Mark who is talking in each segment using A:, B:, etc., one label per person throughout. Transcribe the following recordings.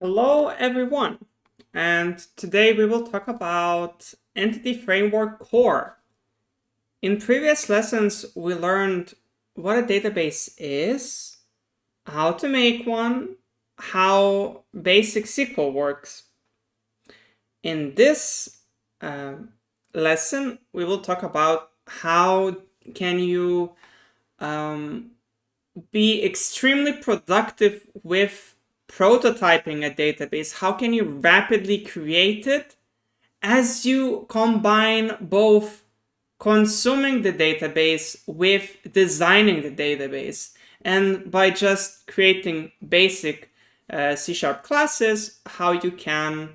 A: Hello everyone, and today we will talk about Entity Framework Core. In previous lessons, we learned what a database is, how to make one, how basic SQL works. In this lesson, we will talk about how can you be extremely productive with prototyping a database. How can you rapidly create it as you combine both consuming the database with designing the database? And by just creating basic C# classes, how you can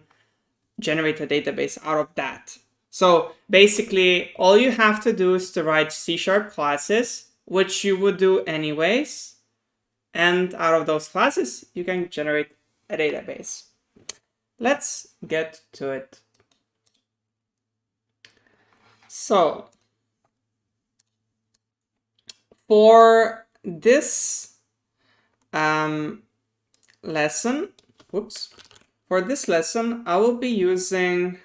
A: generate a database out of that. So basically, all you have to do is to write C# classes, which you would do anyways. And out of those classes, you can generate a database. Let's get to it. So for this lesson, I will be using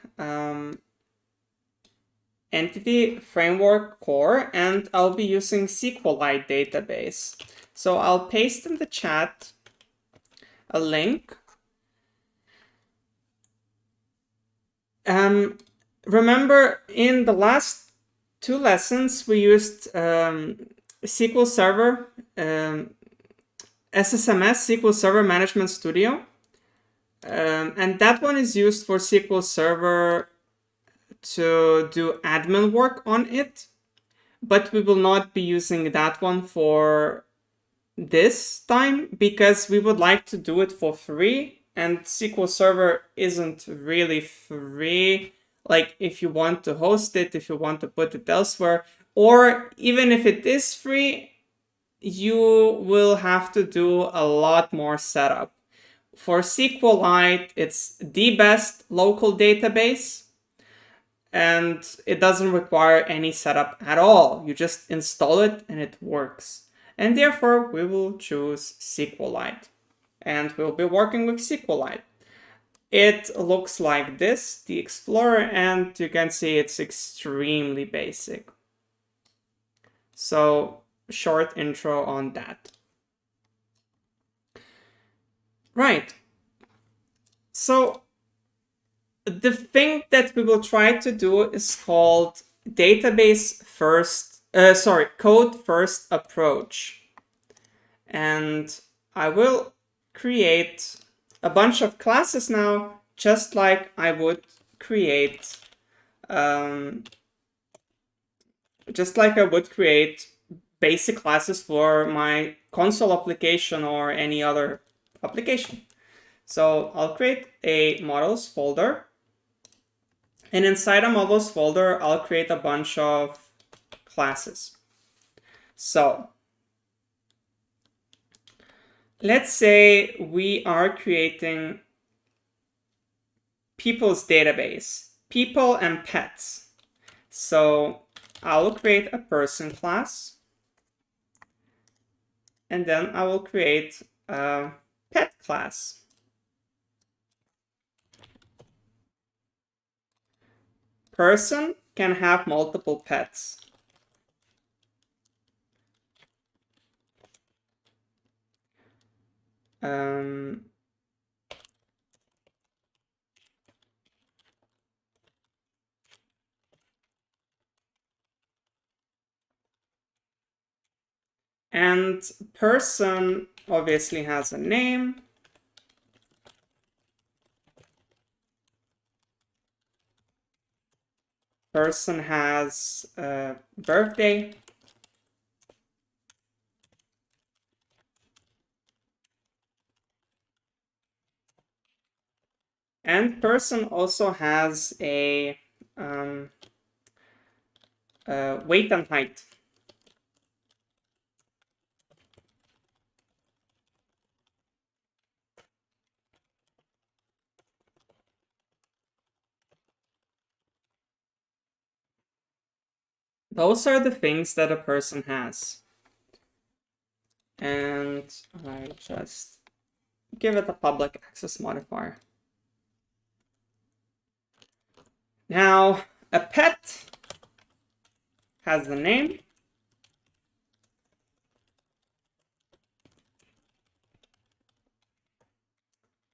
A: Entity Framework Core, and I'll be using Sqlite database. So I'll paste in the chat a link. Remember, in the last two lessons, we used SQL Server, SSMS, SQL Server Management Studio. And that one is used for SQL Server to do admin work on it. But we will not be using that one for this time because we would like to do it for free, and SQL Server isn't really free. Like, if you want to host it, if you want to put it elsewhere, or even if it is free, you will have to do a lot more setup. For Sqlite, it's the best local database, and it doesn't require any setup at all. You just install it and it works. And therefore, we will choose Sqlite. And we'll be working with Sqlite. It looks like this, the Explorer, and you can see it's extremely basic. So, short intro on that. Right. So, the thing that we will try to do is called code first approach. And I will create a bunch of classes now, just like I would create basic classes for my console application or any other application. So I'll create a models folder. And inside a models folder, I'll create a bunch of classes. So let's say we are creating people's database, people and pets. So I will create a person class, and then I will create a pet class. Person can have multiple pets. And person obviously has a name. Person has a birthday. And person also has a weight and height. Those are the things that a person has. And I just give it a public access modifier. Now, a pet has the name.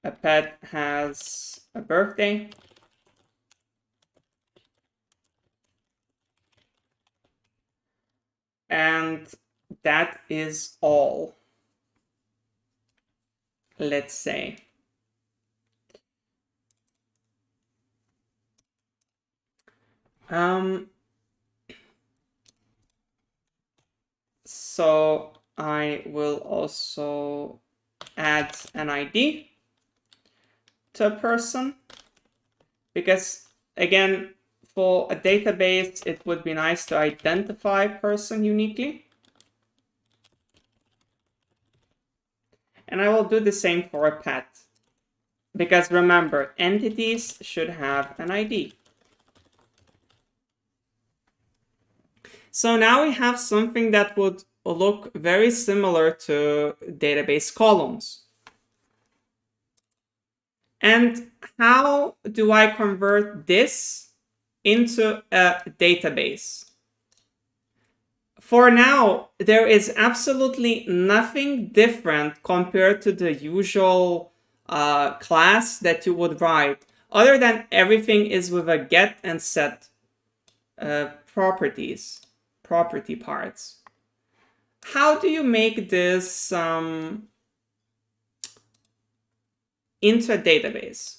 A: A pet has a birthday. And that is all, let's say. So I will also add an ID to a person, because again, for a database, it would be nice to identify a person uniquely. And I will do the same for a pet, because remember, entities should have an ID. So now we have something that would look very similar to database columns. And how do I convert this into a database? For now, there is absolutely nothing different compared to the usual class that you would write, other than everything is with a get and set property parts. How do you make this into a database?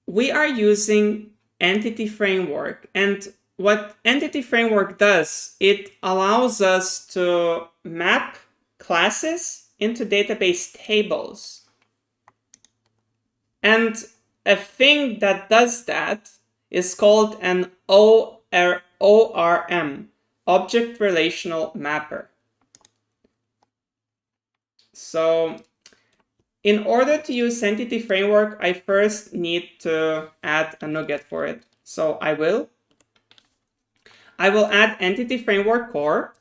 A: We are using Entity Framework, and what Entity Framework does, it allows us to map classes into database tables. And a thing that does that is called an ORM, Object Relational Mapper. So in order to use Entity Framework, I first need to add a NuGet for it. So I will add Entity Framework Core,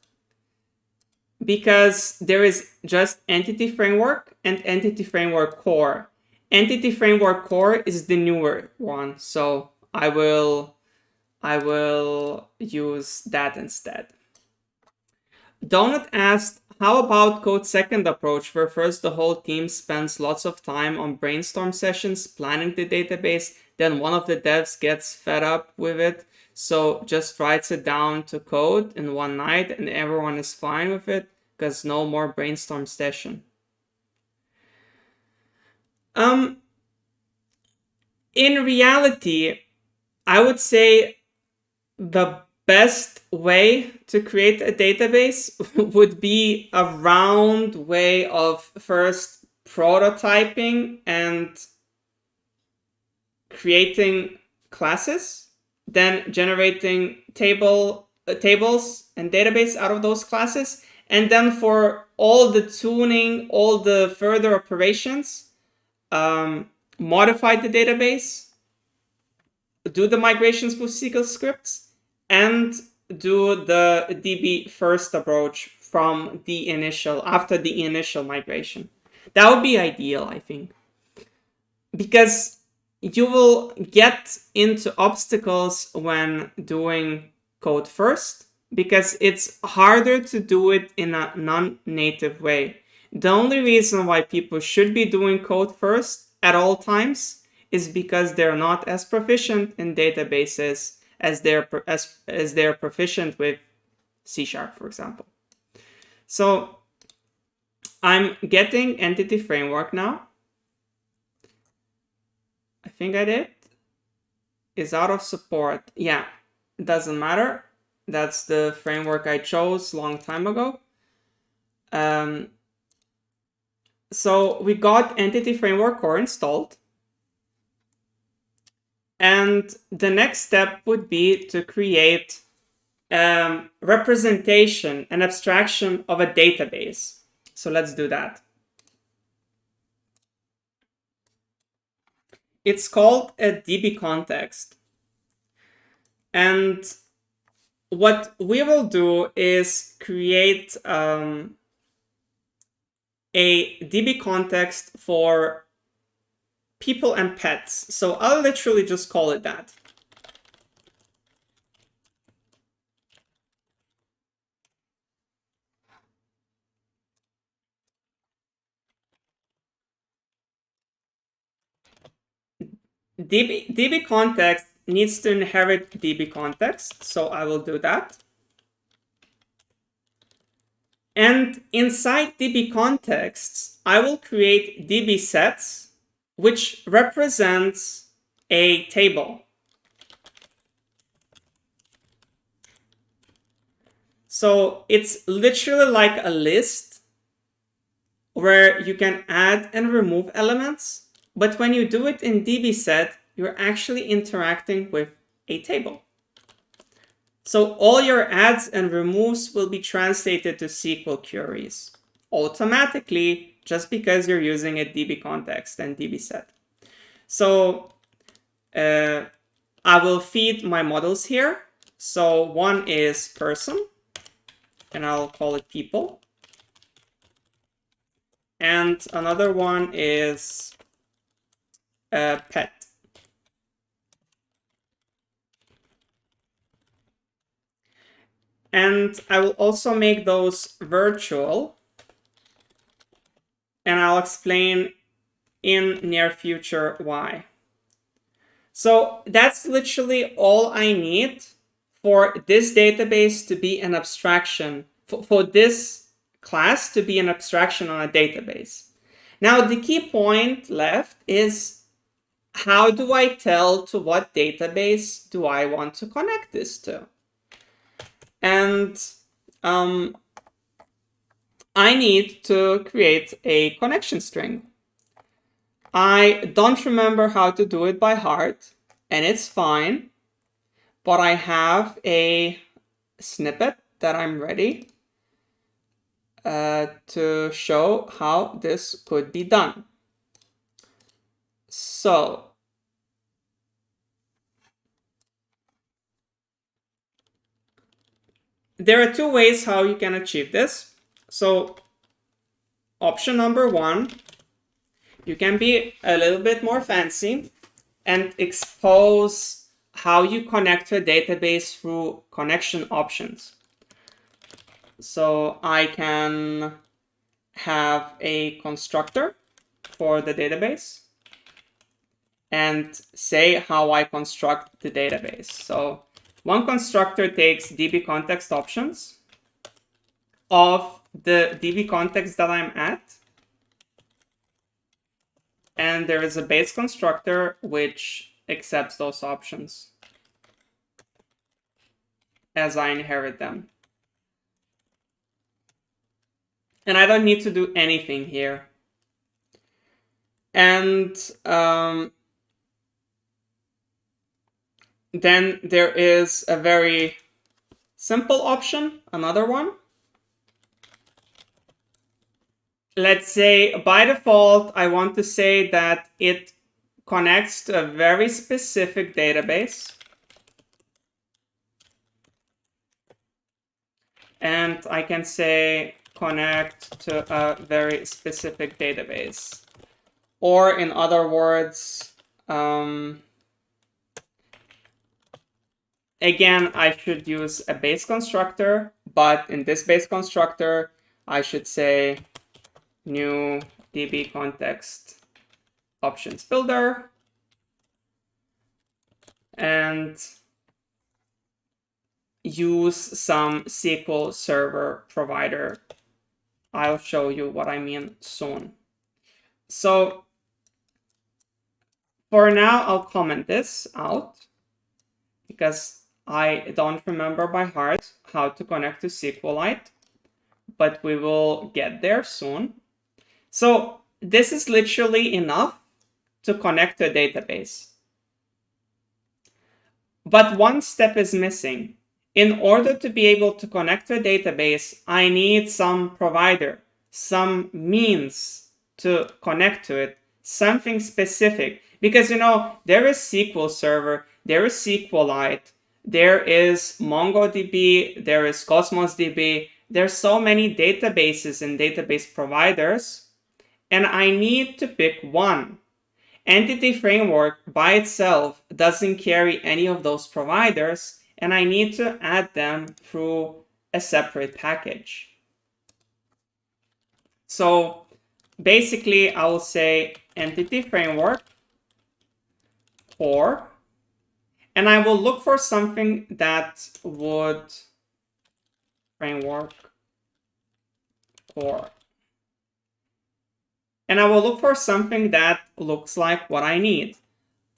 A: because there is just Entity Framework and Entity Framework Core. Entity Framework Core is the newer one, so I will use that instead. Donut asked, how about Code's second approach, where first the whole team spends lots of time on brainstorm sessions planning the database, then one of the devs gets fed up with it, so just writes it down to code in one night and everyone is fine with it because no more brainstorm session? In reality, I would say the best way to create a database would be a round way of first prototyping and creating classes, then generating tables and database out of those classes, and then for all the tuning, all the further operations, modify the database, do the migrations with SQL scripts, and do the DB first approach from the initial, after the initial migration. That would be ideal, I think, because you will get into obstacles when doing code first, because it's harder to do it in a non-native way. The only reason why people should be doing code first at all times is because they're not as proficient in databases as they're proficient with C#, for example. So I'm getting Entity Framework now. I think I did. Is out of support. Yeah, it doesn't matter. That's the framework I chose a long time ago. So we got Entity Framework Core installed. And the next step would be to create representation and abstraction of a database. So let's do that. It's called a DB context. And what we will do is create a DB context for people and pets. So I'll literally just call it that. DB context needs to inherit DB context, so I will do that. And inside DB contexts, I will create DB sets, which represents a table. So it's literally like a list where you can add and remove elements. But when you do it in DB set, you're actually interacting with a table. So all your adds and removes will be translated to SQL queries automatically, just because you're using a DB context and DB set. So I will feed my models here. So one is person, and I'll call it people. And another one is pet. And I will also make those virtual. And I'll explain in near future why. So that's literally all I need for this database to be an abstraction, for this class to be an abstraction on a database. Now, the key point left is, how do I tell to what database do I want to connect this to? And I need to create a connection string. I don't remember how to do it by heart, and it's fine, but I have a snippet that I'm ready to show how this could be done. So there are two ways how you can achieve this. So option number one, you can be a little bit more fancy and expose how you connect to a database through connection options. So I can have a constructor for the database and say how I construct the database. So one constructor takes DB context options of the DB context that I'm at. And there is a base constructor which accepts those options as I inherit them. And I don't need to do anything here. And then there is a very simple option, another one. Let's say by default, I want to say that it connects to a very specific database. And I can say connect to a very specific database. Or in other words, again, I should use a base constructor, but in this base constructor, I should say new DB context options builder. And use some SQL Server provider. I'll show you what I mean soon. So for now, I'll comment this out because I don't remember by heart how to connect to Sqlite, but we will get there soon. So this is literally enough to connect to a database. But one step is missing. In order to be able to connect to a database, I need some provider, some means to connect to it, something specific. Because, you know, there is SQL Server, there is Sqlite, there is MongoDB, there is Cosmos DB, there's so many databases and database providers, and I need to pick one. Entity Framework by itself doesn't carry any of those providers, and I need to add them through a separate package. So basically, I will say Entity Framework core, and I will look for something that would framework core. And I will look for something that looks like what I need.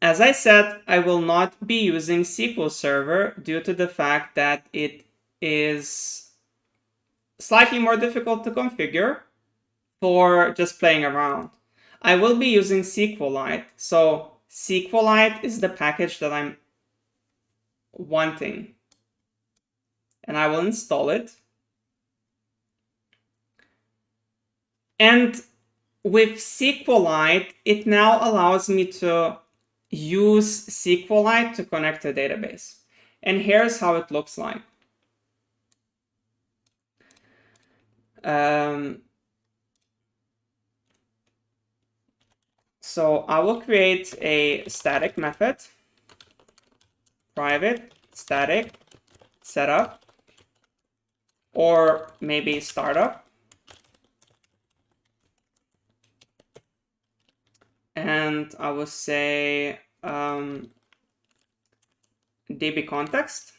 A: As I said, I will not be using SQL Server due to the fact that it is slightly more difficult to configure for just playing around. I will be using Sqlite. So Sqlite is the package that I'm wanting. And I will install it. And with Sqlite, it now allows me to use Sqlite to connect to a database. And here's how it looks like. So I will create a static method, private static setup, or maybe startup. And I will say DB context.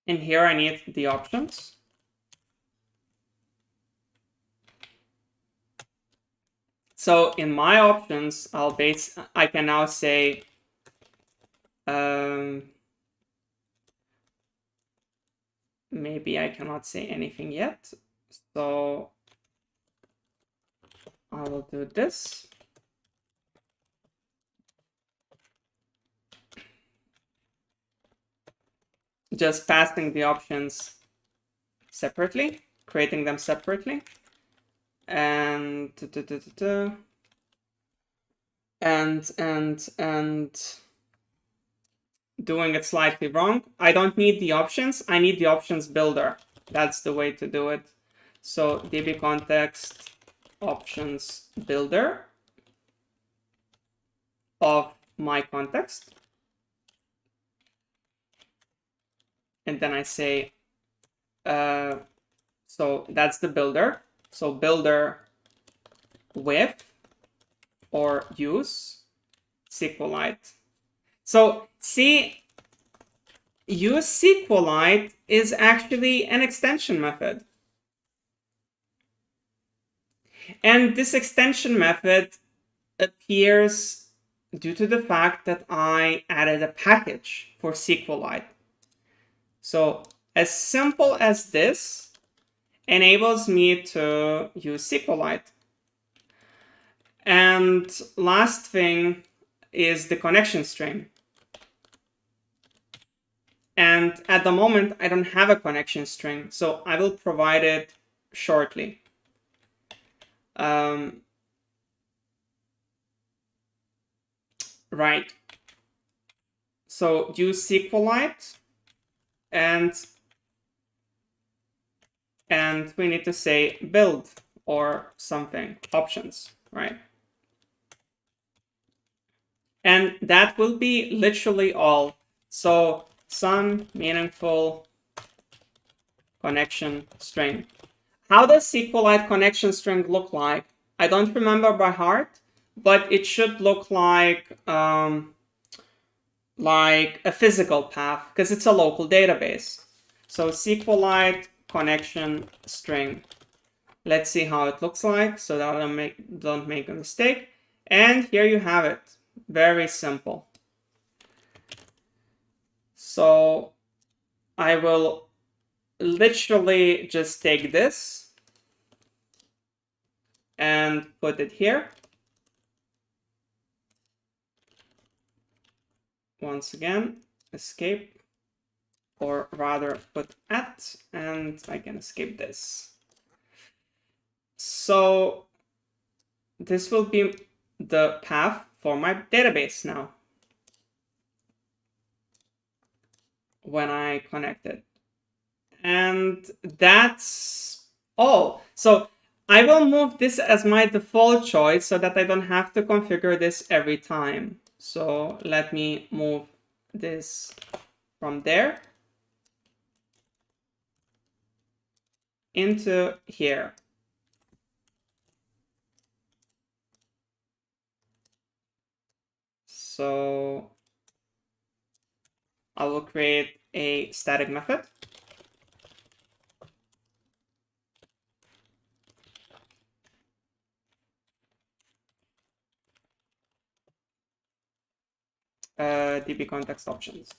A: And here I need the options. So in my options, I can now say maybe I cannot say anything yet. So I will do this. Just passing the options separately, creating them separately. And doing it slightly wrong. I don't need the options. I need the options builder. That's the way to do it. So DB context options builder of my context. And then I say, so that's the builder. So builder with or use Sqlite. So see, use Sqlite is actually an extension method. And this extension method appears due to the fact that I added a package for Sqlite. So as simple as this enables me to use Sqlite. And last thing is the connection string. And at the moment, I don't have a connection string, so I will provide it shortly. Right. So use Sqlite, and we need to say build or something, options, right? And that will be literally all. So some meaningful connection string. How does Sqlite connection string look like? I don't remember by heart, but it should look like a physical path because it's a local database. So Sqlite connection string. Let's see how it looks like so that I don't make a mistake. And here you have it. Very simple. So I will literally just take this and put it here. Once again, escape, or rather put at, and I can escape this. So this will be the path for my database now when I connect it. And that's all. So I will move this as my default choice so that I don't have to configure this every time. So let me move this from there into here. So I will create a static method. DB context options.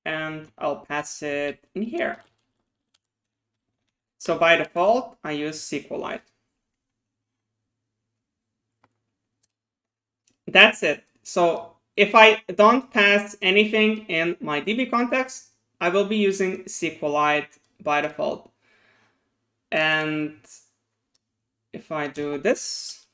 A: And I'll pass it in here. So by default, I use Sqlite. That's it. So if I don't pass anything in my DB context, I will be using Sqlite by default. And if I do this,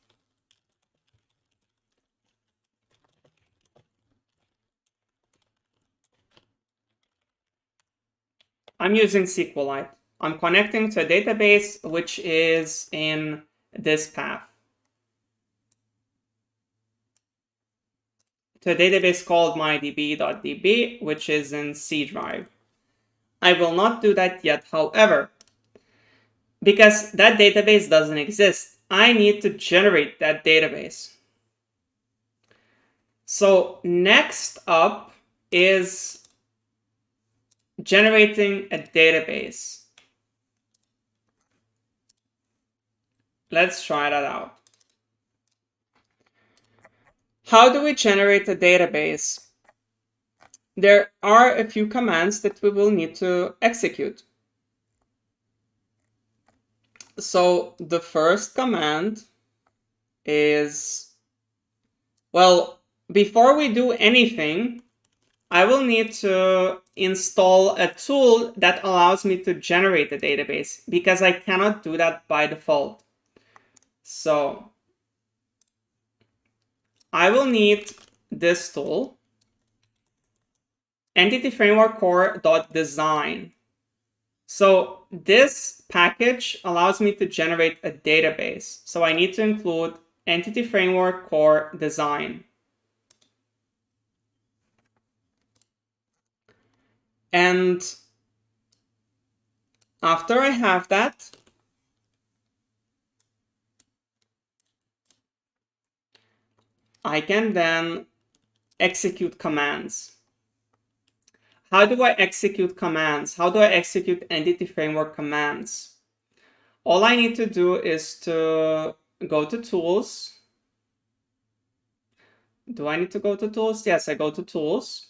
A: I'm using Sqlite. I'm connecting to a database which is in this path, to a database called mydb.db, which is in C drive. I will not do that yet, however, because that database doesn't exist. I need to generate that database. So next up is generating a database. Let's try that out. How do we generate a database? There are a few commands that we will need to execute. So the first command is, well, before we do anything, I will need to install a tool that allows me to generate a database because I cannot do that by default. So I will need this tool, Entity Framework Core.design. So this package allows me to generate a database. So I need to include Entity Framework Core Design. And after I have that, I can then execute commands. How do I execute commands? How do I execute Entity Framework commands? All I need to do is to go to Tools. Do I need to go to Tools? Yes, I go to Tools.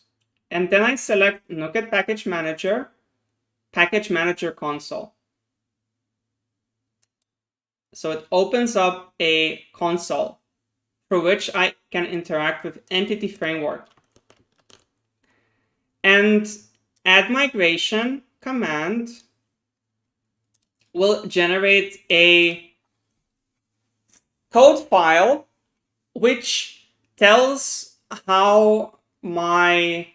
A: And then I select NuGet Package Manager, Package Manager Console. So it opens up a console through which I can interact with Entity Framework. And add migration command will generate a code file which tells how my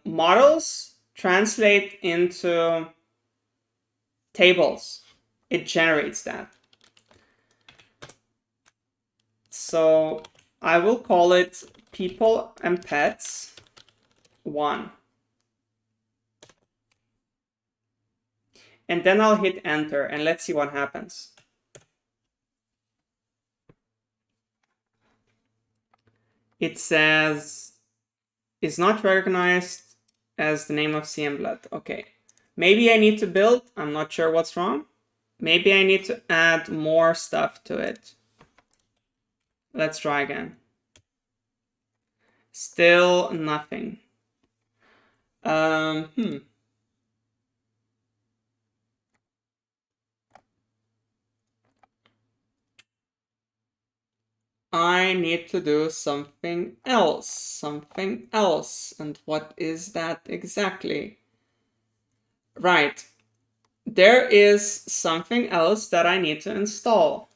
A: models translate into tables. It generates that. So I will call it people and pets 1. And then I'll hit enter and let's see what happens. It says is not recognized as the name of CMBlood. Okay. Maybe I need to build. I'm not sure what's wrong. Maybe I need to add more stuff to it. Let's try again. Still nothing. I need to do something else. Something else. And what is that exactly? Right. There is something else that I need to install.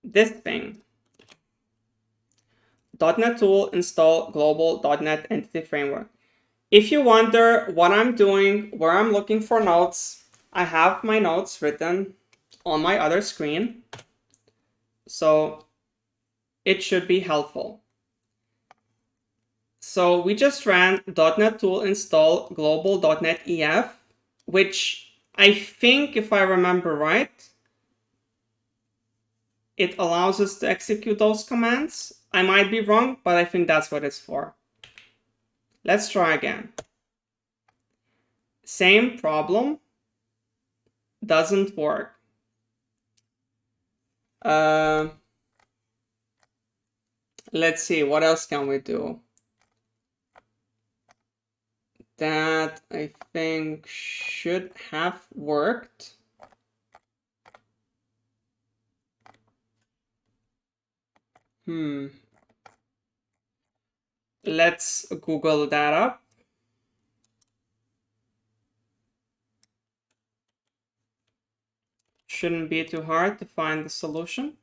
A: This thing. .NET Tool install global .NET Entity Framework. If you wonder what I'm doing, where I'm looking for notes, I have my notes written on my other screen. So it should be helpful. So we just ran .NET Tool install global .NET EF, which I think, if I remember right, it allows us to execute those commands. I might be wrong, but I think that's what it's for. Let's try again. Same problem. Doesn't work. Let's see, what else can we do? That I think should have worked. Let's Google that up. Shouldn't be too hard to find the solution.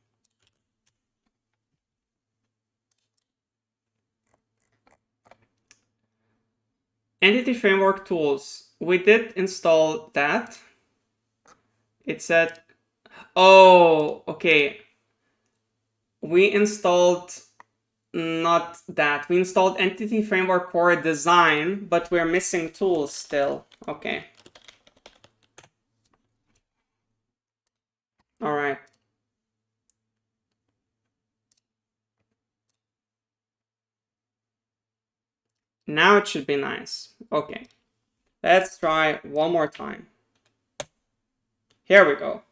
A: Entity Framework Tools. We did install that. It said, oh, okay. We installed not that. We installed Entity Framework Core Design, but we're missing tools still. Okay. All right. Now it should be nice. Okay. Let's try one more time. Here we go.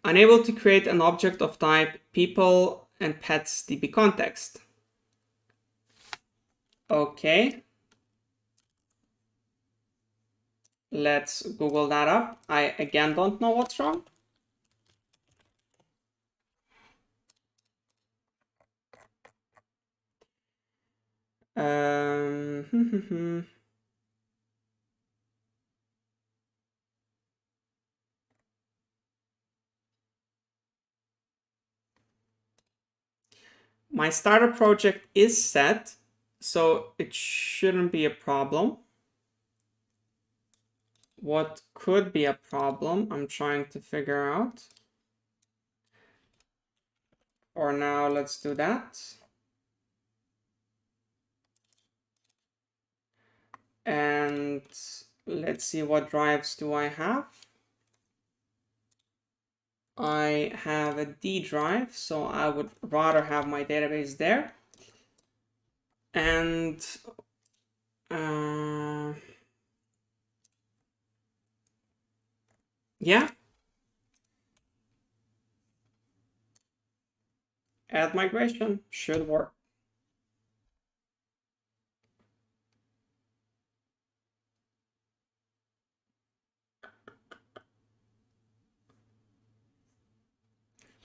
A: Unable to create an object of type people and pets DB context. Okay. Let's Google that up. I again don't know what's wrong. My starter project is set, so it shouldn't be a problem. What could be a problem, I'm trying to figure out. For now, let's do that. And let's see, what drives do I have? I have a D drive, so I would rather have my database there. And yeah, add migration should work.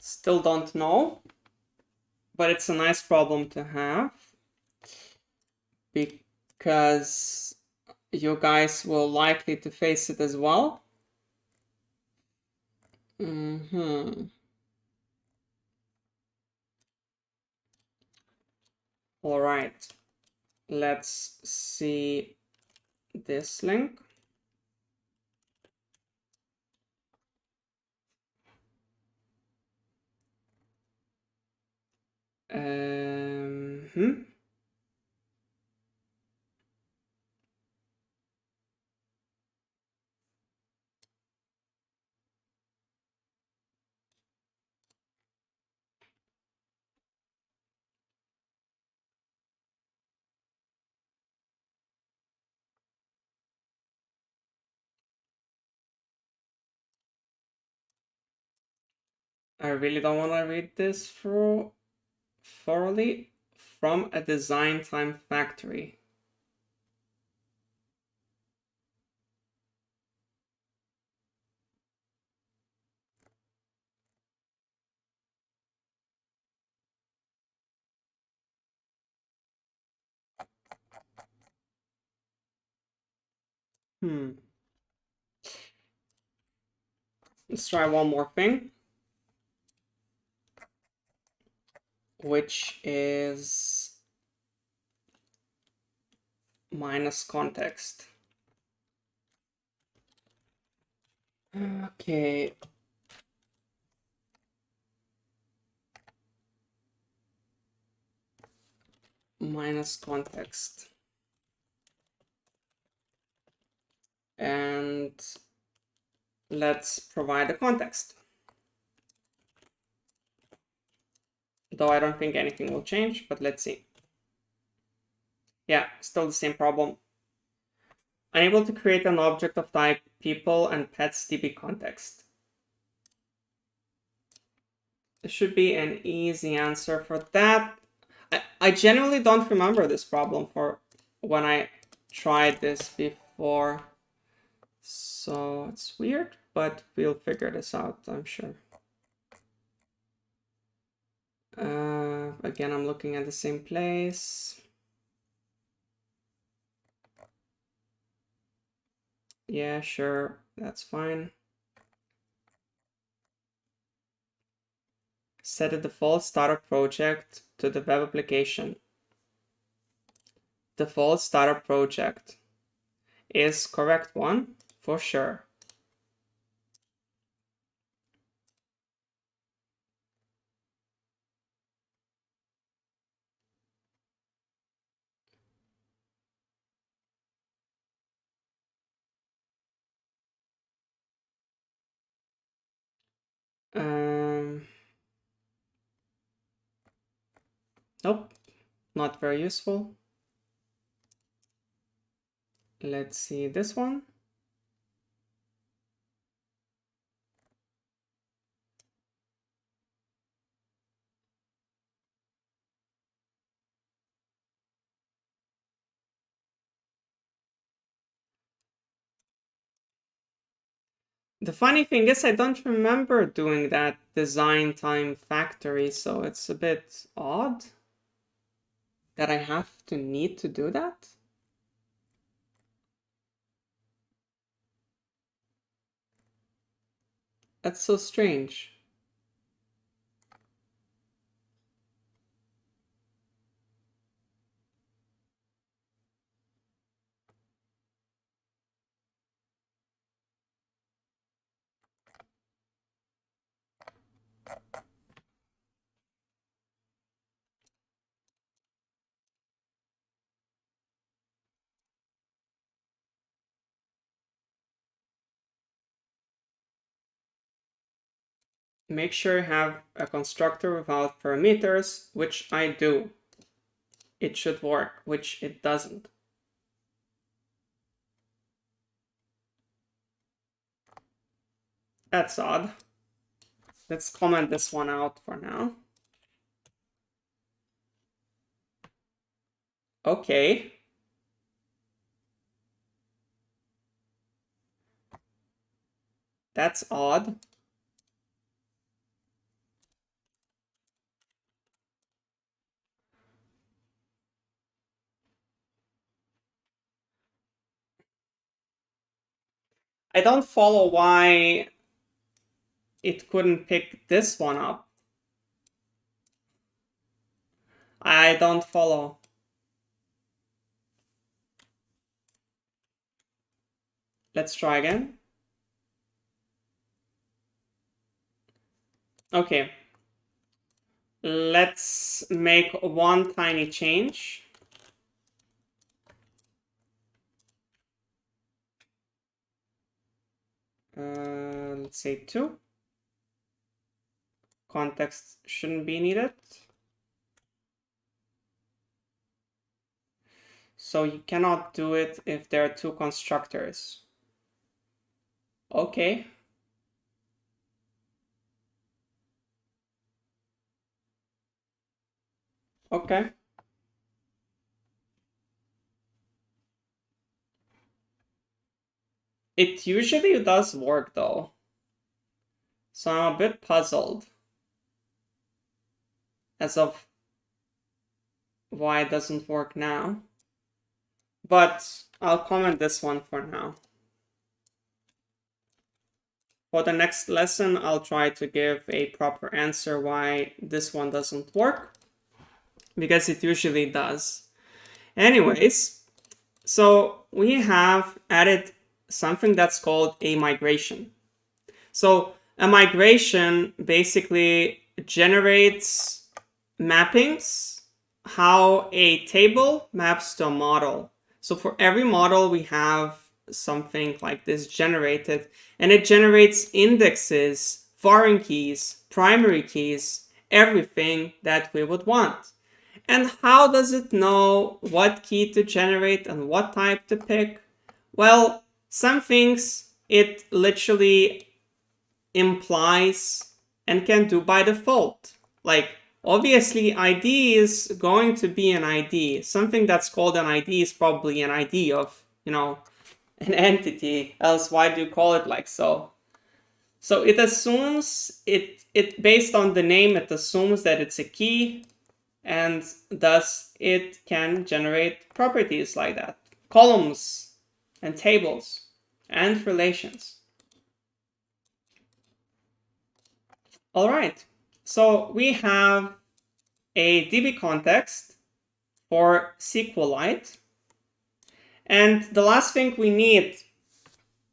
A: Still don't know, but it's a nice problem to have because you guys will likely to face it as well. All right, let's see this link. I really don't want to read this through. thoroughly from a design time factory. Let's try one more thing, which is minus context. Okay. Minus context. And let's provide a context. Though I don't think anything will change, but let's see. Yeah, still the same problem. Unable to create an object of type people and pets DB context. There should be an easy answer for that. I genuinely don't remember this problem for when I tried this before. So it's weird, but we'll figure this out, I'm sure. Again, I'm looking at the same place. Yeah, sure, that's fine. Set a default startup project to the web application. Default startup project is correct one for sure. Nope, not very useful. Let's see this one. The funny thing is I don't remember doing that design time factory, so it's a bit odd that I have to need to do that. That's so strange. Make sure you have a constructor without parameters, which I do. It should work, which it doesn't. That's odd. Let's comment this one out for now. Okay. That's odd. I don't follow why it couldn't pick this one up. I don't follow. Let's try again. Okay. Let's make one tiny change. Let's say 2. Context shouldn't be needed. So you cannot do it if there are 2 constructors. Okay. Okay. It usually does work though. So I'm a bit puzzled as of why it doesn't work now. But I'll comment this one for now. For the next lesson, I'll try to give a proper answer why this one doesn't work, because it usually does. Anyways, so we have added something that's called a migration. So a migration basically generates mappings, how a table maps to a model. So for every model, we have something like this generated, and it generates indexes, foreign keys, primary keys, everything that we would want. And how does it know what key to generate and what type to pick? Well, some things it literally implies and can do by default. Like, obviously, ID is going to be an ID. Something that's called an ID is probably an ID of, an entity. Else, why do you call it like so? So it assumes, it based on the name, it assumes that it's a key, and thus it can generate properties like that. Columns and tables and relations. All right, so we have a DB context for Sqlite. And the last thing we need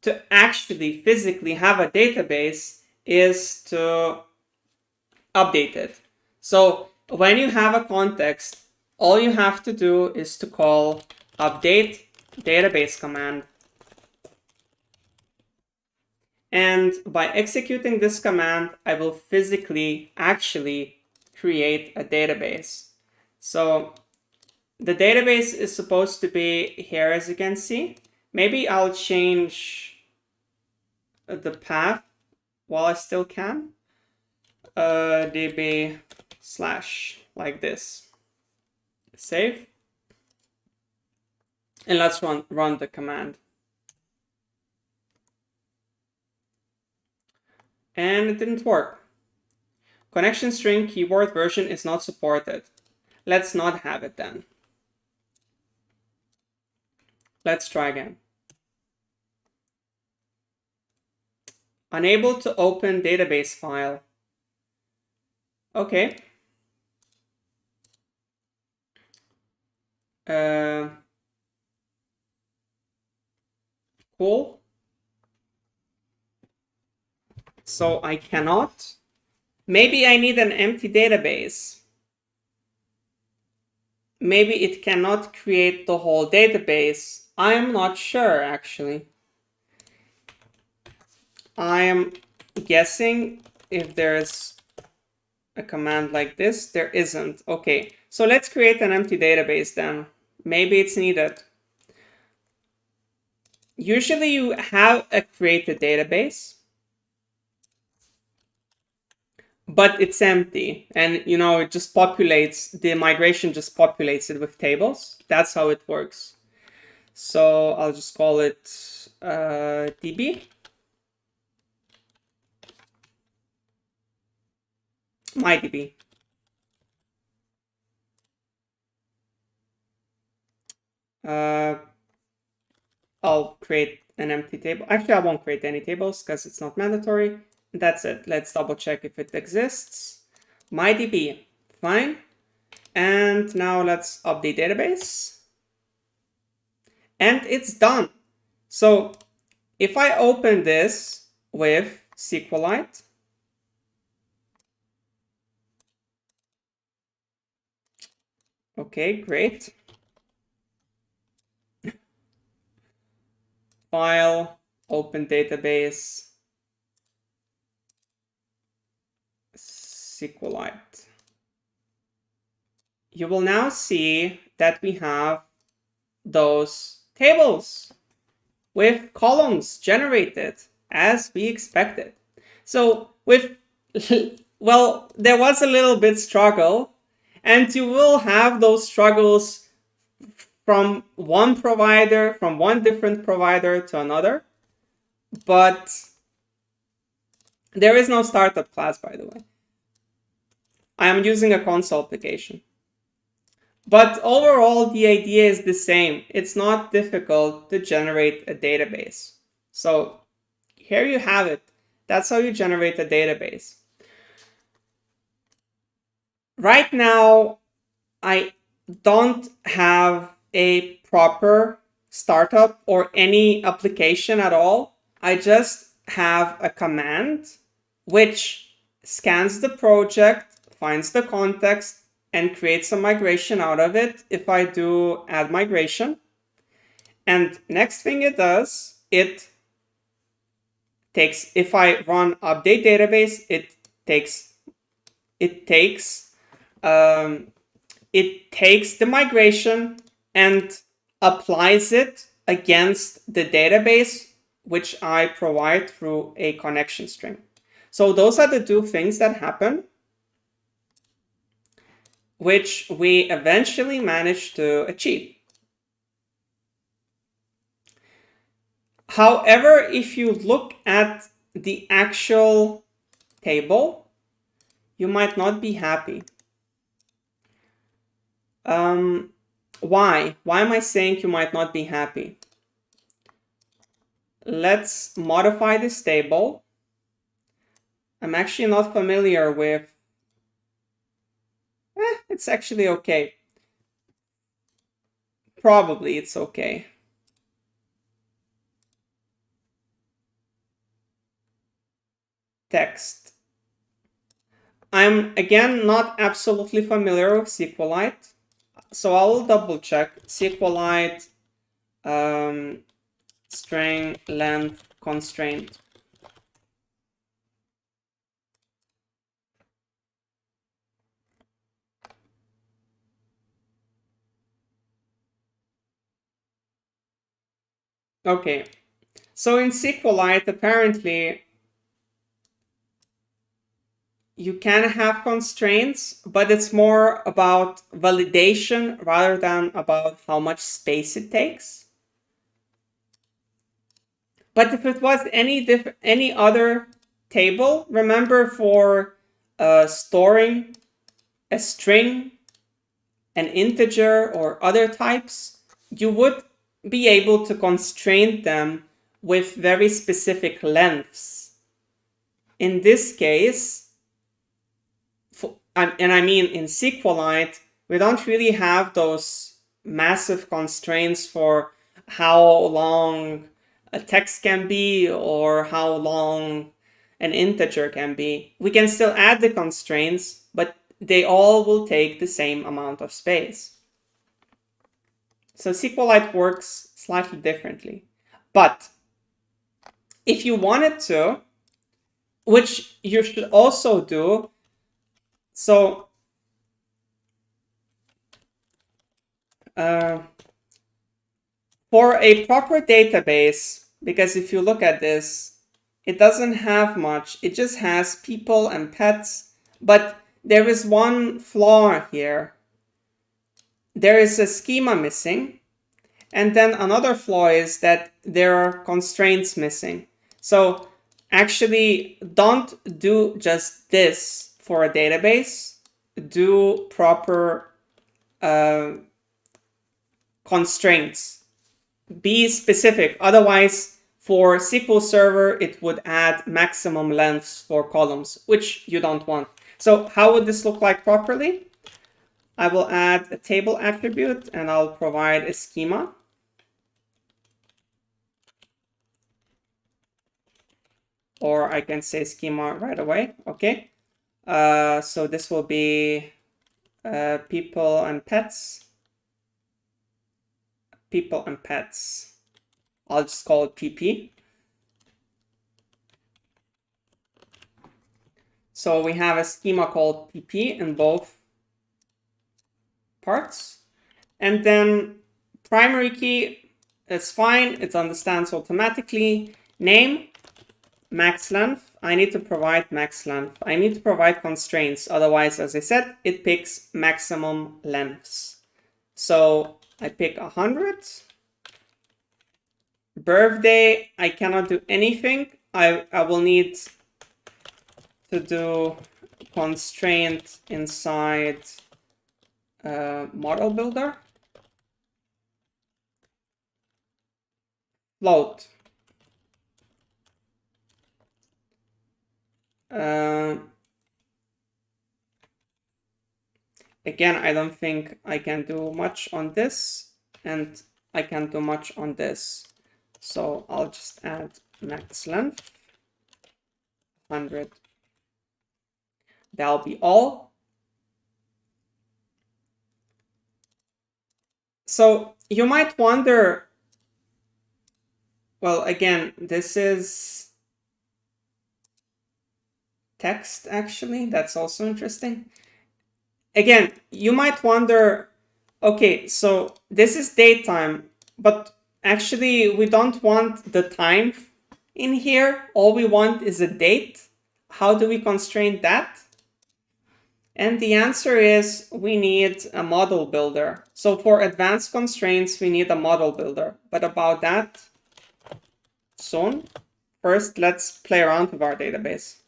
A: to actually physically have a database is to update it. So when you have a context, all you have to do is to call update database command. And by executing this command, I will physically actually create a database. So the database is supposed to be here, as you can see. Maybe I'll change the path while I still can. db / like this. Save. And let's run the command. And it didn't work. Connection string keyword version is not supported. Let's not have it then. Let's try again. Unable to open database file. Okay. Cool. So I cannot. Maybe I need an empty database. Maybe it cannot create the whole database. I am not sure, actually. I am guessing if there's a command like this. There isn't. Okay, so let's create an empty database then. Maybe it's needed. Usually you have a created database, but it's empty, and it just populates, the migration just populates it with tables. That's how it works. So I'll just call it db mydb. I'll create an empty table. Actually, I won't create any tables because it's not mandatory. That's it. Let's double check if it exists. MyDB, fine. And now let's update database. And it's done. So if I open this with Sqlite, okay, great. File, open database, Sqlite. You will now see that we have those tables with columns generated as we expected. So with, well, there was a little bit struggle, And you will have those struggles from one provider, from one different provider to another. But there is no startup class, by the way. I am using a console application. But overall, the idea is the same. It's not difficult to generate a database. So here you have it. That's how you generate a database. Right now, I don't have a proper startup or any application at all. I just have a command which scans the project, finds the context, and creates a migration out of it if I do add migration. And next thing it does, it takes, if I run update database, it takes the migration and applies it against the database, which I provide through a connection string. So those are the two things that happen, which we eventually managed to achieve. However, if you look at the actual table, you might not be happy. Why? Why am I saying you might not be happy? Let's modify this table. I'm actually not familiar with... it's actually okay. Probably it's okay. Text. I'm, again, not absolutely familiar with Sqlite, so I will double check. Sqlite string length constraint. Okay, so in Sqlite, apparently, you can have constraints, but it's more about validation rather than about how much space it takes. But if it was any other table, remember for storing a string, an integer, or other types, you would be able to constrain them with very specific lengths. In this case, and I mean in Sqlite, we don't really have those massive constraints for how long a text can be or how long an integer can be. We can still add the constraints, but they all will take the same amount of space. So Sqlite works slightly differently. But if you wanted to, which you should also do, so for a proper database, because if you look at this, it doesn't have much. It just has people and pets, but there is one flaw here. There is a schema missing, and then another flaw is that there are constraints missing. So actually, don't do just this for a database. Do proper constraints. Be specific. Otherwise, for SQL Server, it would add maximum lengths for columns, which you don't want. So how would this look like properly? I will add a table attribute and I'll provide a schema. Or I can say schema right away. Okay. So this will be people and pets. People and pets. I'll just call it PP. So we have a schema called PP in both parts. And then primary key is fine. It understands automatically. Name, max length. I need to provide max length. I need to provide constraints. Otherwise, as I said, it picks maximum lengths. So I pick 100. Birthday, I cannot do anything. I will need to do constraint inside model builder. Float. Again, I don't think I can do much on this, and I can't do much on this. So I'll just add max length, 100. That'll be all. So you might wonder, well, again, this is text, actually. That's also interesting. Again, you might wonder, okay, so this is datetime, but actually we don't want the time in here. All we want is a date. How do we constrain that? And the answer is we need a model builder. So for advanced constraints, we need a model builder. But about that soon. First, let's play around with our database.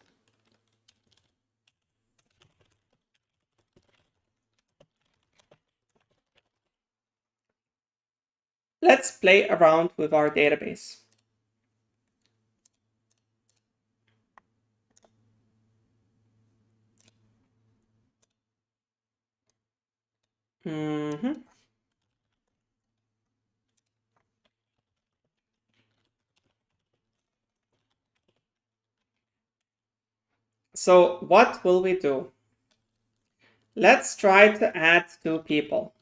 A: Let's play around with our database. So what will we do? Let's try to add 2 people.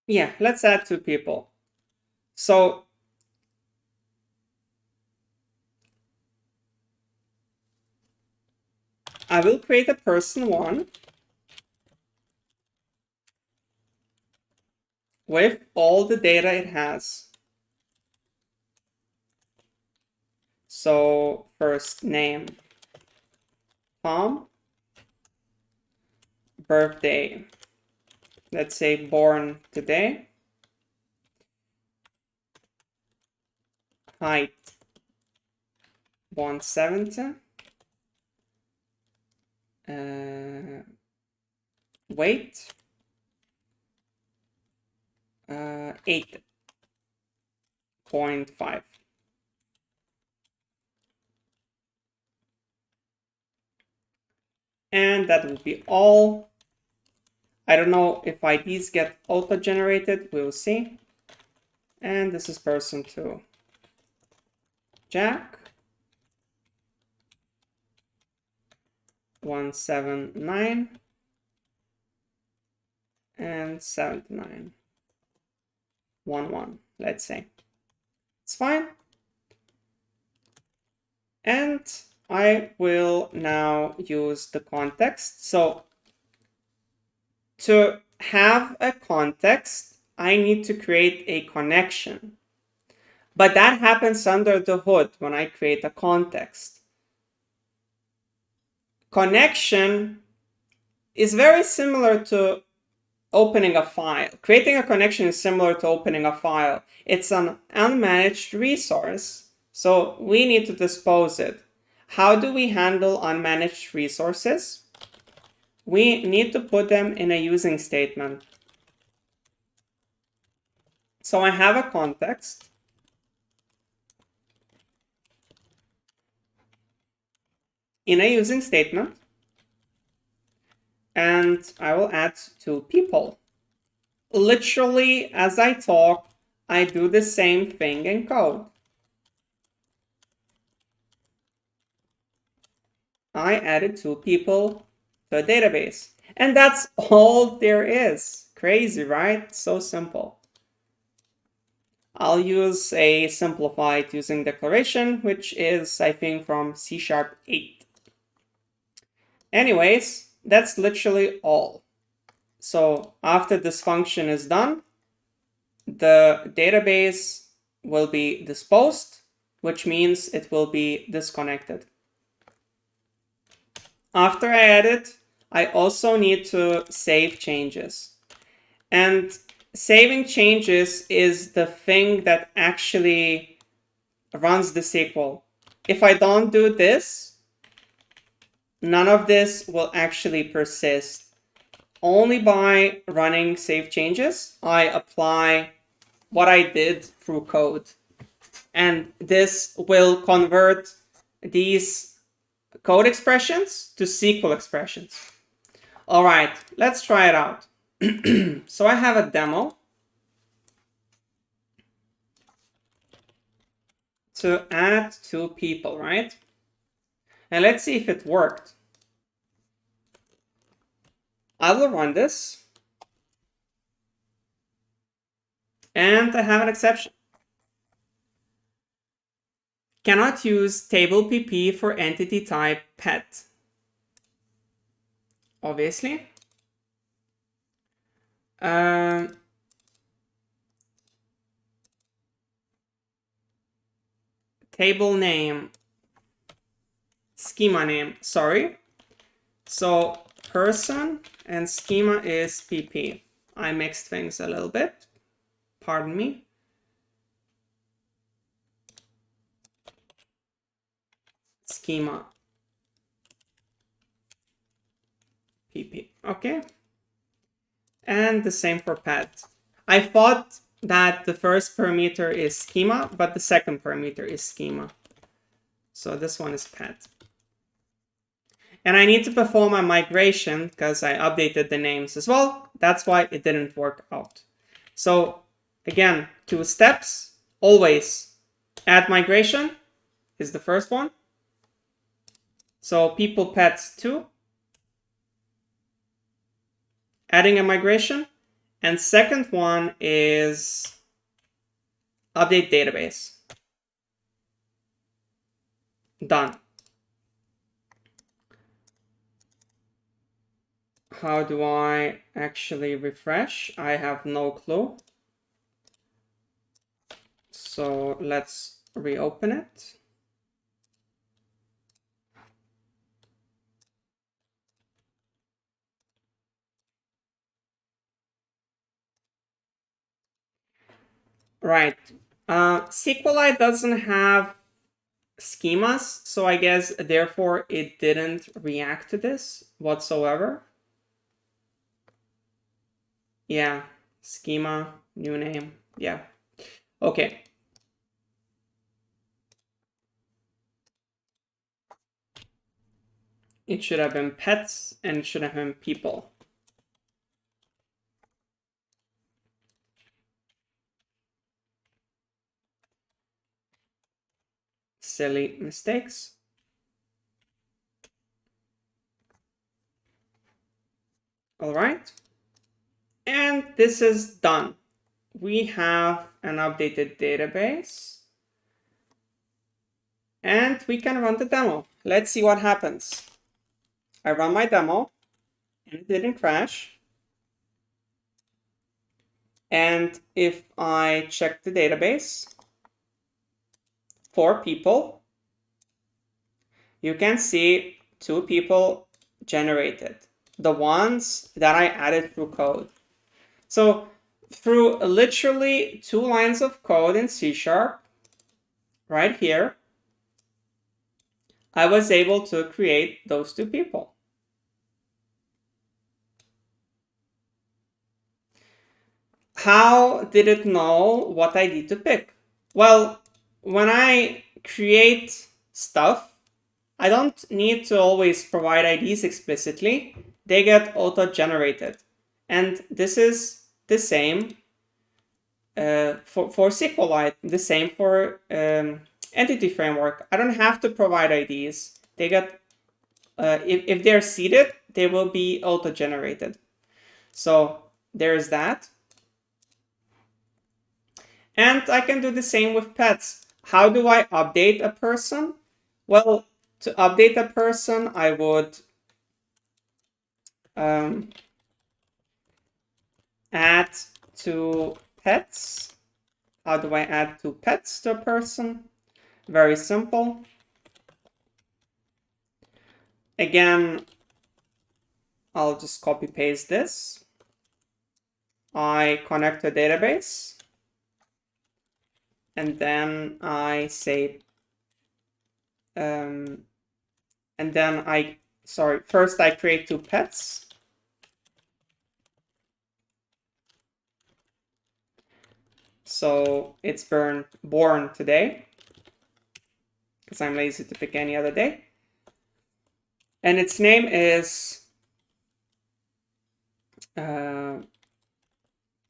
A: Yeah, let's add 2 people. So I will create a person 1 with all the data it has. So first name, Tom, birthday, let's say born today, height 170, weight 8.5. And that will be all. I don't know if IDs get auto-generated, we'll see. And this is person 2. Jack 179 and 79 11, let's say. It's fine. And I will now use the context. So to have a context, I need to create a connection. But that happens under the hood when I create a context. Connection is very similar to opening a file. Creating a connection is similar to opening a file. It's an unmanaged resource, so we need to dispose it. How do we handle unmanaged resources? We need to put them in a using statement. So I have a context. In a using statement. And I will add 2 people. Literally, as I talk, I do the same thing in code. I added 2 people to a database. And that's all there is. Crazy, right? So simple. I'll use a simplified using declaration, which is, I think, from C#8. Anyways, that's literally all. So after this function is done, the database will be disposed, which means it will be disconnected. After I add it, I also need to save changes. And saving changes is the thing that actually runs the SQL. If I don't do this, none of this will actually persist. Only by running save changes, I apply what I did through code. And this will convert these code expressions to SQL expressions. All right, let's try it out. So I have a demo to add 2 people, right? And let's see if it worked. I will run this. And I have an exception. Cannot use table pp for entity type pet. Obviously. Table name, schema name, sorry. So person and schema is pp. I mixed things a little bit. Pardon me. Schema pp. Okay. And the same for pet. I thought that the first parameter is schema, but the second parameter is schema. So this one is pet. And I need to perform a migration because I updated the names as well. That's why it didn't work out. So again, 2 steps. Always add migration is the first one. So people pets 2. Adding a migration. And second one is update database. Done. How do I actually refresh? I have no clue. So let's reopen it. Right. Sqlite doesn't have schemas, so I guess therefore it didn't react to this whatsoever. Yeah, schema, new name, yeah. Okay. It should have been pets and it should have been people. Silly mistakes. All right. And this is done. We have an updated database. And we can run the demo. Let's see what happens. I run my demo and it didn't crash. And if I check the database for people, you can see 2 people generated, the ones that I added through code. So through literally 2 lines of code in C# right here, I was able to create those 2 people. How did it know what I need to pick? Well, when I create stuff, I don't need to always provide IDs explicitly. They get auto-generated. And this is the same for Sqlite, the same for Entity Framework. I don't have to provide IDs. They get, if they're seeded, they will be auto-generated. So there's that. And I can do the same with pets. How do I update a person? Well, to update a person, I would add two pets. How do I add two pets to a person? Very simple. Again, I'll just copy paste this. I connect to a database. And then I say, and then first I create two pets. So it's born today, because I'm lazy to pick any other day. And its name is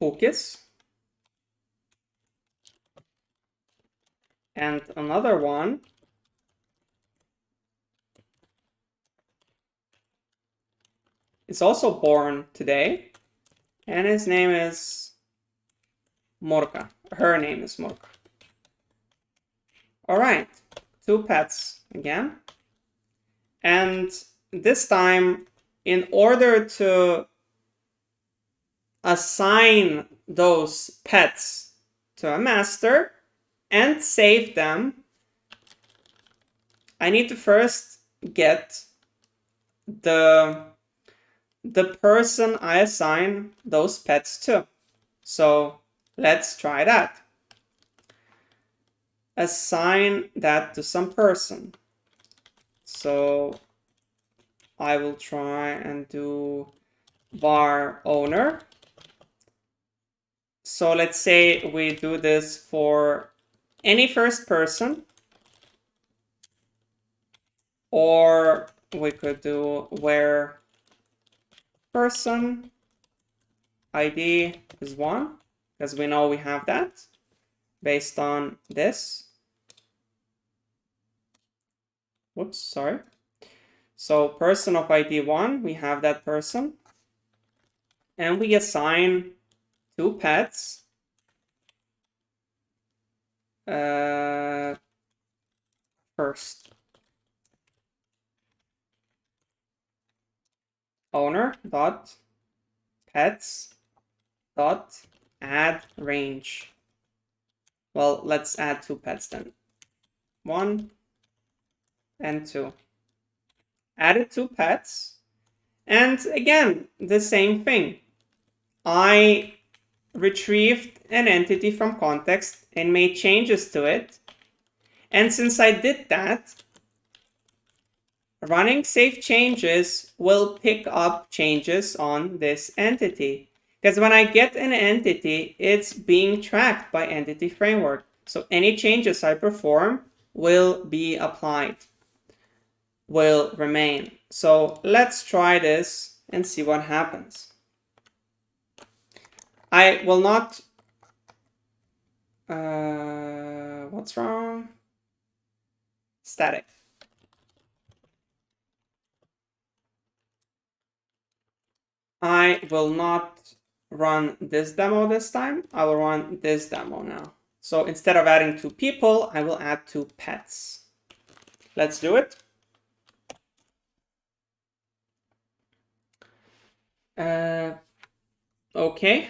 A: Focus. And another one is also born today, and his name is Morka. Her name is Morka. All right, two pets again. And this time, in order to assign those pets to a master and save them, I need to first get the person I assign those pets to. So let's try that. Assign that to some person. So I will try and do var owner. So let's say we do this for any first person, or we could do where person ID is 1, because we know we have that based on this. Whoops, sorry. So person of ID 1, we have that person. And we assign two pets. First. Owner dot pets dot add range. Well, let's add two pets then. 1 and 2. Added two pets. And again, the same thing. I retrieved an entity from context and made changes to it. And since I did that, running save changes will pick up changes on this entity. Because when I get an entity, it's being tracked by Entity Framework. So any changes I perform will be applied, will remain. So let's try this and see what happens. I will not... what's wrong? Static. I will not run this demo this time. I will run this demo now. So instead of adding two people, I will add two pets. Let's do it. Okay,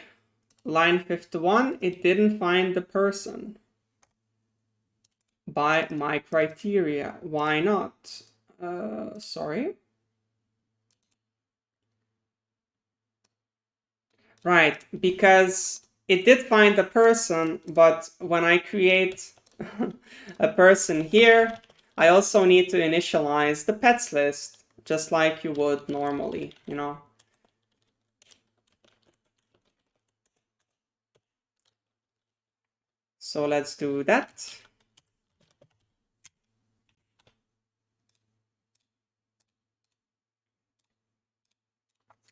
A: line 51, it didn't find the person by my criteria. Why not? Sorry. Right, because it did find the person, but when I create a person here, I also need to initialize the pets list, just like you would normally, you know. So let's do that.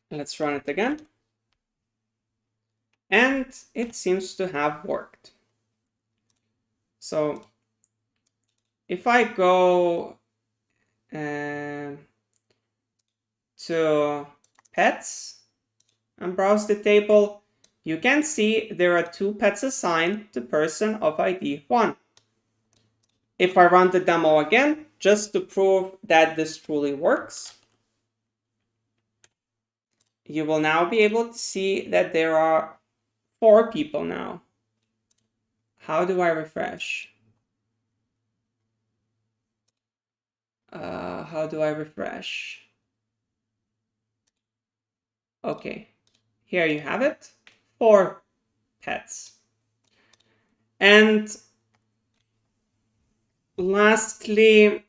A: Let's run it again. And it seems to have worked. So if I go to pets and browse the table, you can see there are two pets assigned to person of ID 1. If I run the demo again, just to prove that this truly works, you will now be able to see that there are 4 people now. How do I refresh? How do I refresh? Okay, here you have it, 4 pets. And lastly,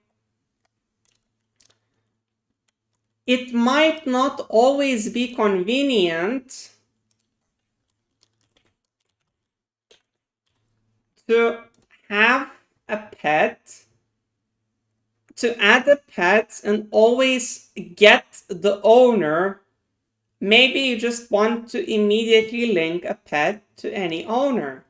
A: it might not always be convenient to have a pet, to add a pet and always get the owner. Maybe you just want to immediately link a pet to any owner.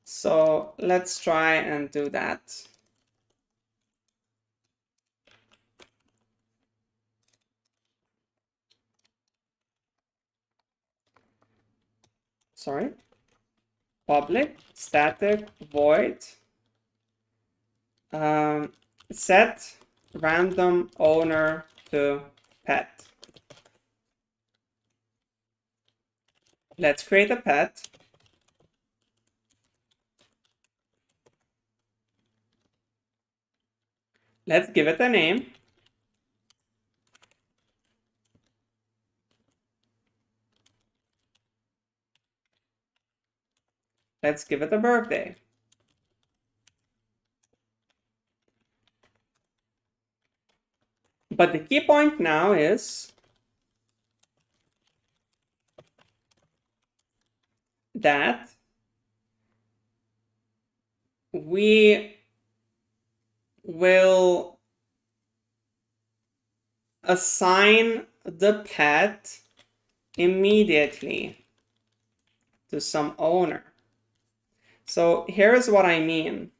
A: So let's try and do that. Sorry. Public static void set random owner to pet. Let's create a pet. Let's give it a name. Let's give it a birthday. But the key point now is that we will assign the pet immediately to some owner. So here's what I mean.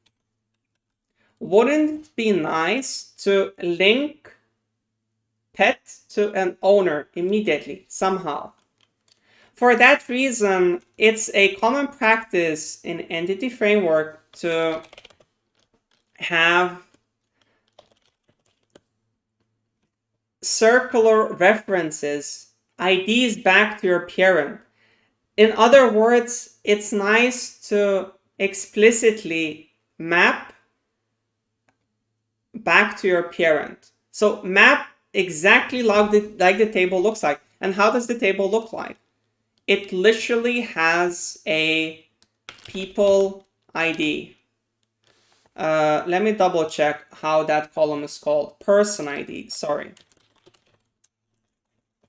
A: Wouldn't it be nice to link pet to an owner immediately somehow? For that reason, it's a common practice in Entity Framework to have circular references, IDs back to your parent. In other words, it's nice to explicitly map back to your parent. So map exactly like the table looks like. And how does the table look like? It literally has a people ID. Let me double check how that column is called. Person ID, sorry.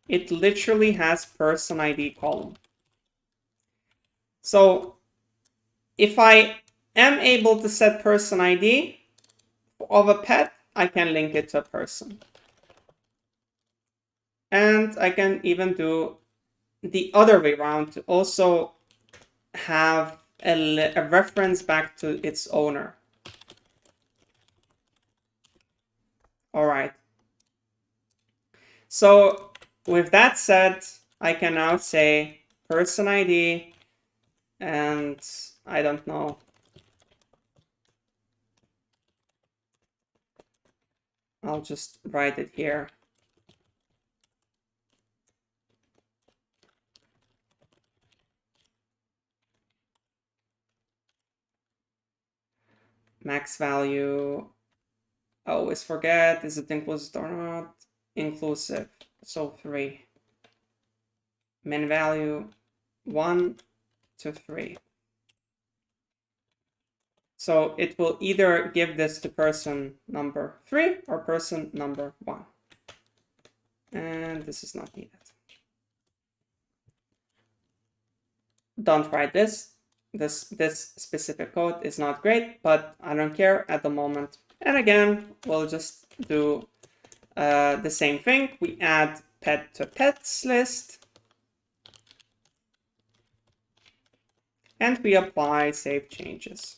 A: It literally has person ID column. So if I am able to set person ID of a pet, I can link it to a person. And I can even do the other way around to also have a reference back to its owner. All right. So with that said, I can now say person ID and I don't know. I'll just write it here. Max value, I always forget, is it inclusive or not? Inclusive, so 3. Min value, 1 to 3. So it will either give this to person number 3 or person number 1. And this is not needed. Don't write this. This specific code is not great, but I don't care at the moment. And again, we'll just do the same thing. We add pet to pets list. And we apply save changes.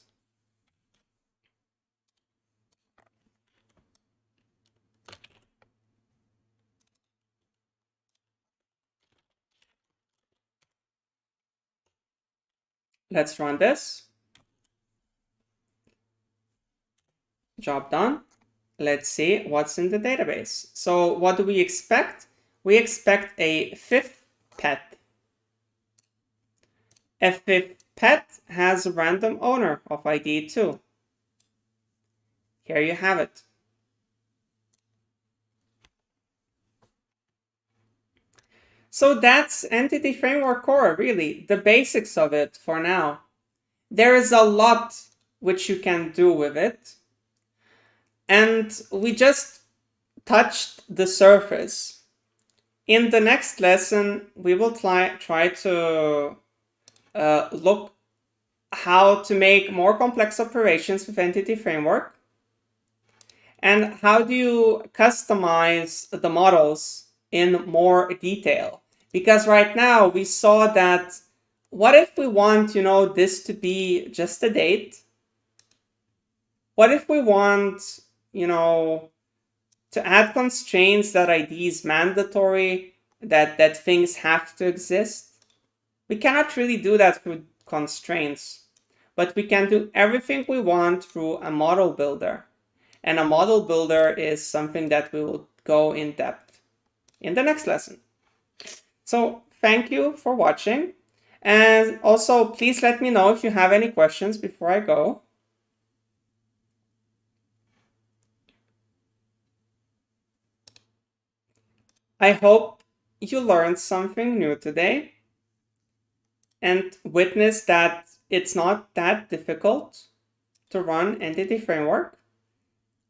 A: Let's run this. Job done. let's see what's in the database. So what do we expect? We expect a fifth pet. A fifth pet has a random owner of ID 2. Here you have it. So that's Entity Framework Core, really, the basics of it for now. There is a lot which you can do with it. And we just touched the surface. In the next lesson, we will try to look how to make more complex operations with Entity Framework. And how do you customize the models in more detail? Because right now we saw that what if we want, this to be just a date? What if we want, to add constraints that ID is mandatory, that things have to exist? We cannot really do that through constraints, but we can do everything we want through a model builder. And a model builder is something that we will go in depth in the next lesson. So thank you for watching. And also, please let me know if you have any questions before I go. I hope you learned something new today and witnessed that it's not that difficult to run Entity Framework.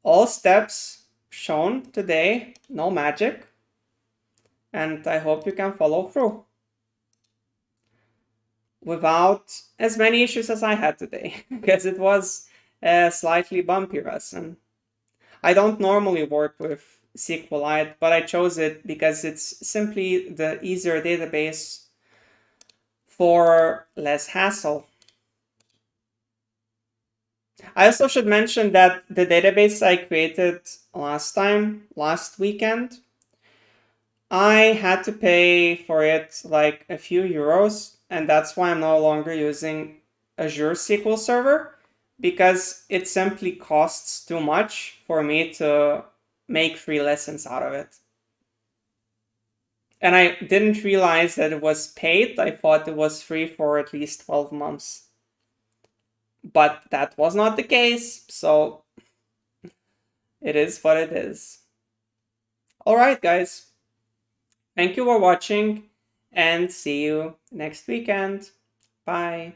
A: All steps shown today, no magic. And I hope you can follow through without as many issues as I had today, because it was a slightly bumpy lesson. I don't normally work with Sqlite, but I chose it because it's simply the easier database for less hassle. I also should mention that the database I created last weekend, I had to pay for it like a few euros, and that's why I'm no longer using Azure SQL Server, because it simply costs too much for me to make free lessons out of it. And I didn't realize that it was paid. I thought it was free for at least 12 months. But that was not the case, so it is what it is. Alright, guys. Thank you for watching, and see you next weekend. Bye.